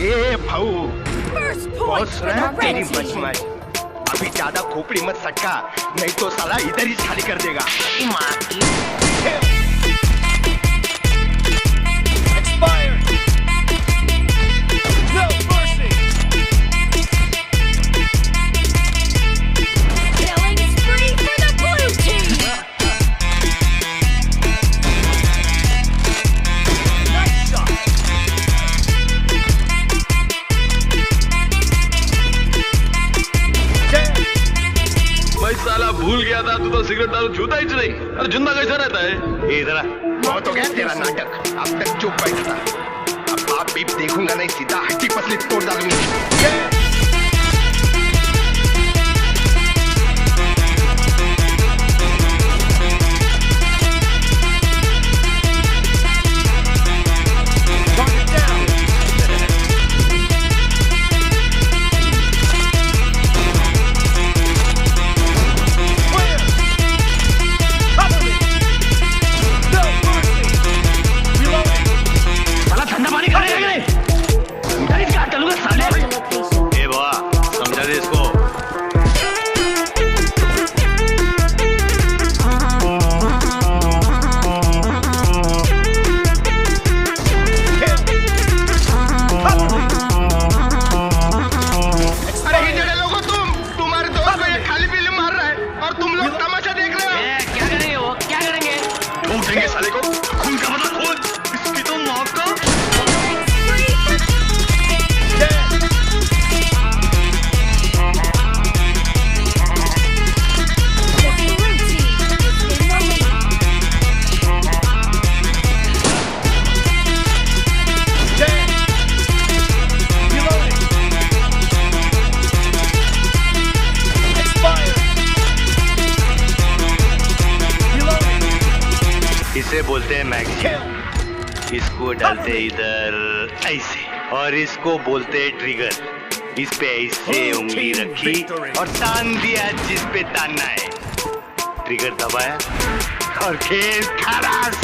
ए भाऊ, First बहुत point for सुना the है तेरी red team. मचमच। अभी ज्यादा खोपड़ी मत सटका, नहीं तो साला इधर ही खाली कर देगा। माँ की। Expired. No mercy. Killing spree for the blue team. Nice shot. भाई साला भूल गया था, तू तो सिगरेट दारू छूता ही नहीं। अरे जिंदा कैसा रहता है? ए जरा, बहुत हो गया तेरा नाटक। अब तक चुप बैठा था, अब बाप बीप देखूंगा नहीं, सीधा हड्डी पसली तोड़ डालूंगी। Target down. Clear. Cover me. No mercy. Reloading. साला ठंडा पानी खा रहे हैं इधर ही काट डालूंगा साले। ए बाबा, समझा दे इसको। अरे हिजड़े लोगो, तुम्हारे दोस्त को ये खाली पीली मार रहा है और तुम लोग तमाशा देख रहे हो। क्या करेंगे वो, क्या करेंगे? ठोक देंगे साले को, खून का बदला खून। इसकी तो मौत को। The blue team is in the lead. Reloading. Expired. Reloading. इसे बोलते हैं मैक्स। Kill. इसको डालते इधर ऐसे, और इसको बोलते हैं ट्रिगर। इस पे ऐसे उंगली रखी और तान दिया जिस पे तानना है। ट्रिगर दबाया और खेल खलास।